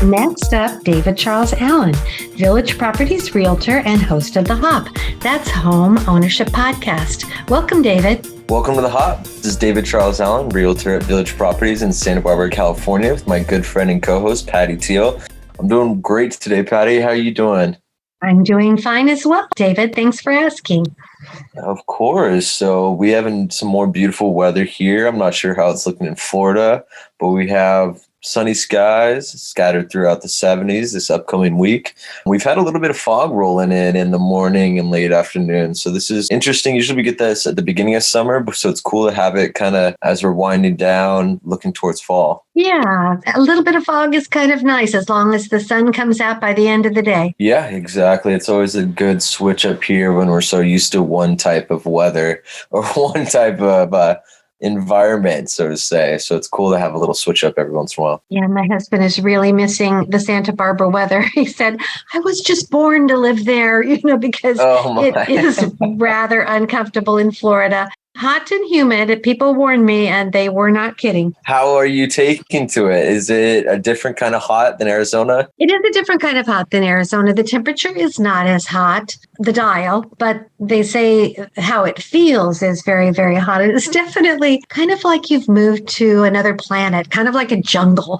Next up, David Charles Allen, Village Properties Realtor and host of The Hop. That's Home Ownership Podcast. Welcome, David. Welcome to The Hop. This is David Charles Allen, Realtor at Village Properties in Santa Barbara, California, with my good friend and co-host, Patty Teal. I'm doing great today, Patty. How are you doing? I'm doing fine as well, David. Thanks for asking. Of course. So we have some more beautiful weather here. I'm not sure how it's looking in Florida, but we have sunny skies scattered throughout the 70s this upcoming week. We've had a little bit of fog rolling in the morning and late afternoon. So this is interesting. Usually we get this at the beginning of summer, so it's cool to have it kind of as we're winding down, looking towards fall. Yeah, a little bit of fog is kind of nice as long as the sun comes out by the end of the day. Yeah, exactly. It's always a good switch up here when we're so used to one type of weather or one type of environment, so to say. So it's cool to have a little switch up every once in a while. Yeah, my husband is really missing the Santa Barbara weather. He said, I was just born to live there, because it is rather uncomfortable in Florida. Hot and humid. People warned me, and they were not kidding. How are you taking to it? Is it a different kind of hot than Arizona? It is a different kind of hot than Arizona. The temperature is not as hot, the dial, but they say how it feels is very, very hot. It is definitely kind of like you've moved to another planet, kind of like a jungle.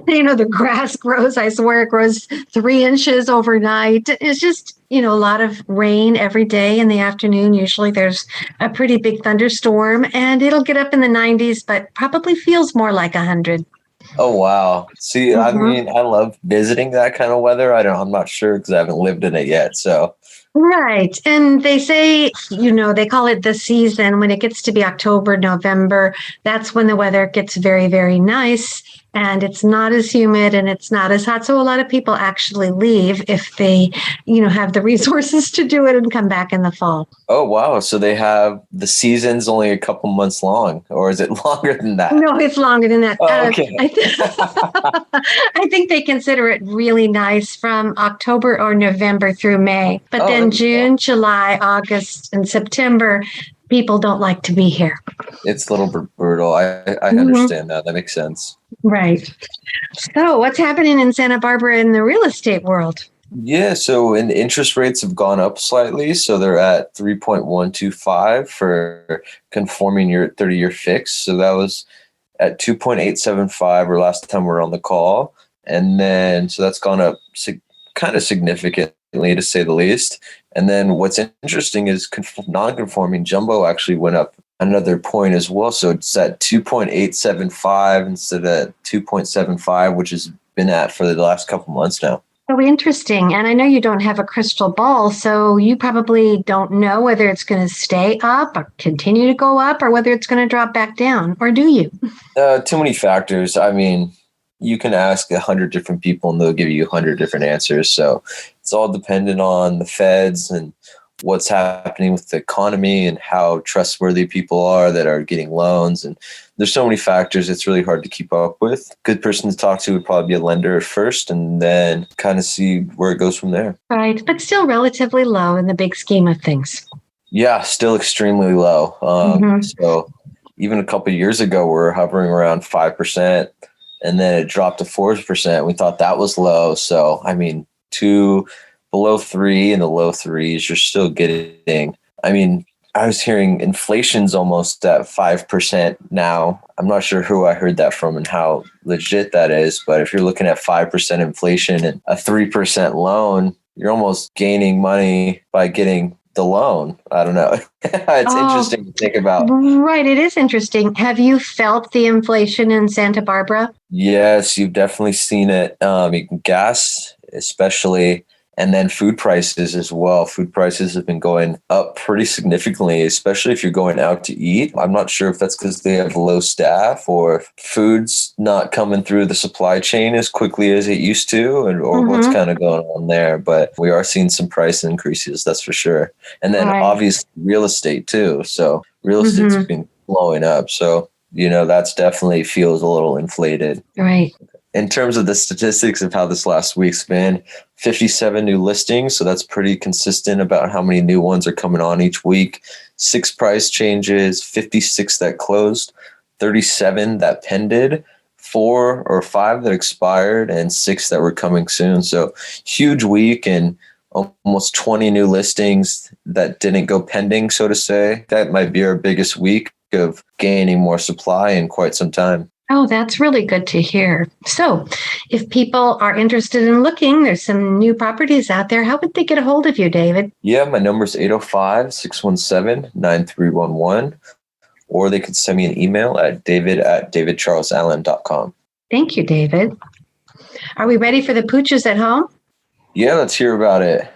The grass grows, I swear it grows 3 inches overnight. It's just, a lot of rain every day in the afternoon. Usually there's a pretty big thunderstorm and it'll get up in the 90s, but probably feels more like 100. Oh, wow. See, I mean, I love visiting that kind of weather. I'm not sure because I haven't lived in it yet. So. Right. And they say, they call it the season. When it gets to be October, November, that's when the weather gets very, very nice. And it's not as humid and it's not as hot. So a lot of people actually leave if they, have the resources to do it and come back in the fall. Oh, wow. So they have the season's only a couple months long, or is it longer than that? No, it's longer than that. Oh, okay. I think they consider it really nice from October or November through May. But then June, July, August, and September, people don't like to be here. It's a little bit brutal. I understand that. That makes sense. Right. So what's happening in Santa Barbara in the real estate world? Yeah, so and interest rates have gone up slightly. So they're at 3.125 for conforming your 30-year fix. So that was at 2.875 or last time we were on the call. And then, so that's gone up kind of significantly, to say the least. And then what's interesting is non-conforming jumbo actually went up another point as well. So it's at 2.875 instead of 2.75, which has been at for the last couple months now. So interesting. And I know you don't have a crystal ball, so you probably don't know whether it's going to stay up or continue to go up or whether it's going to drop back down, or do you? Too many factors. I mean, you can ask 100 different people and they'll give you 100 different answers. So it's all dependent on the feds and what's happening with the economy and how trustworthy people are that are getting loans. And there's so many factors. It's really hard to keep up with. Good person to talk to would probably be a lender at first and then kind of see where it goes from there. Right. But still relatively low in the big scheme of things. Yeah, still extremely low. So even a couple of years ago, we were hovering around 5%. And then it dropped to 4%. We thought that was low. So, I mean, below 3 in the low 3s, you're still getting, I was hearing inflation's almost at 5% now. I'm not sure who I heard that from and how legit that is. But if you're looking at 5% inflation and a 3% loan, you're almost gaining money by getting the loan. I don't know. It's interesting to think about. Right. It is interesting. Have you felt the inflation in Santa Barbara? Yes, you've definitely seen it. Gas, especially, and then food prices as well. Food prices have been going up pretty significantly, especially if you're going out to eat. I'm not sure if that's because they have low staff or if food's not coming through the supply chain as quickly as it used to, or what's kind of going on there. But we are seeing some price increases, that's for sure. And then obviously real estate too. So real estate's been blowing up. So, that's definitely feels a little inflated. Right. In terms of the statistics of how this last week's been, 57 new listings. So that's pretty consistent about how many new ones are coming on each week. 6 price changes, 56 that closed, 37 that pended, 4 or 5 that expired and 6 that were coming soon. So huge week and almost 20 new listings that didn't go pending, so to say. That might be our biggest week of gaining more supply in quite some time. Oh, that's really good to hear. So if people are interested in looking, there's some new properties out there. How would they get a hold of you, David? Yeah, my number is 805-617-9311, or they could send me an email at david@davidcharlesallen.com. Thank you, David. Are we ready for the pooches at home? Yeah, let's hear about it.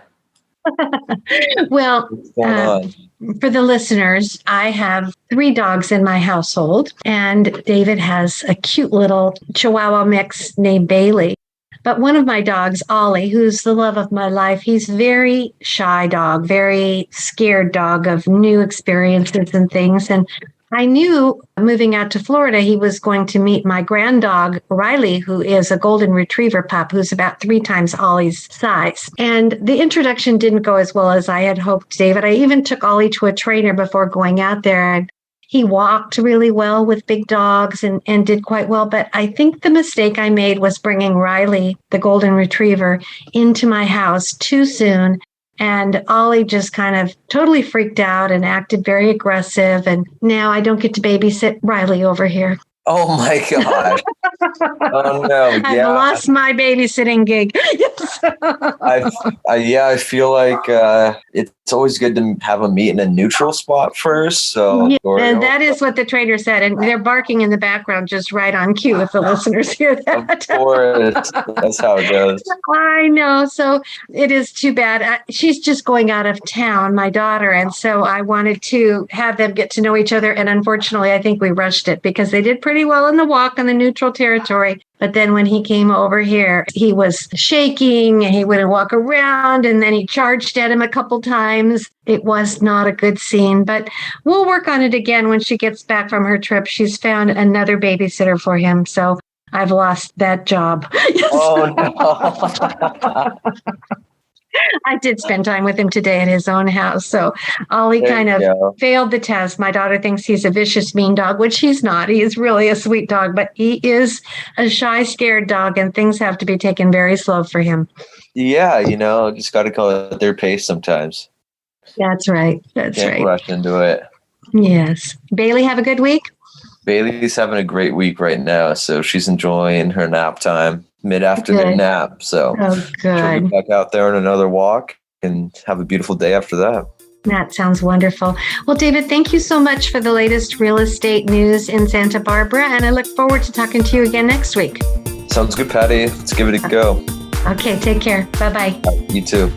Well, What's going on? For the listeners, I have 3 dogs in my household, and David has a cute little Chihuahua mix named Bailey. But one of my dogs, Ollie, who's the love of my life, he's very shy dog, very scared dog of new experiences and things. And I knew moving out to Florida, he was going to meet my grand dog, Riley, who is a golden retriever pup, who's about 3 times Ollie's size. And the introduction didn't go as well as I had hoped, David. I even took Ollie to a trainer before going out there, and he walked really well with big dogs and did quite well. But I think the mistake I made was bringing Riley, the golden retriever, into my house too soon. And Ollie just kind of totally freaked out and acted very aggressive. And now I don't get to babysit Riley over here. Oh my gosh. Oh no. I've Yeah. lost my babysitting gig. I feel like it's always good to have a meet in a neutral spot first. So Yeah, and that is what the trainer said. And they're barking in the background just right on cue if the listeners hear that. Of course. That's how it goes. I know. So it is too bad. She's just going out of town, my daughter. And so I wanted to have them get to know each other. And unfortunately, I think we rushed it because they did pretty well in the walk on the neutral territory. But then when he came over here, he was shaking and he wouldn't walk around. And then he charged at him a couple times. It was not a good scene, but we'll work on it again when she gets back from her trip. She's found another babysitter for him. So I've lost that job. Oh no. I did spend time with him today at his own house. So Ollie kind of failed the test. My daughter thinks he's a vicious, mean dog, which he's not. He is really a sweet dog, but he is a shy, scared dog, and things have to be taken very slow for him. Yeah, just got to go at their pace sometimes. That's right. That's Can't right. rush into it. Yes. Bailey, have a good week? Bailey's having a great week right now, so she's enjoying her nap time, mid-afternoon Good. nap. So Oh, she'll good. be back out there on another walk and have a beautiful day after that. That sounds wonderful. Well, David, thank you so much for the latest real estate news in Santa Barbara, and I look forward to talking to you again next week. Sounds good, Patty. Let's give it a go. Okay, take care. Bye-bye. You too.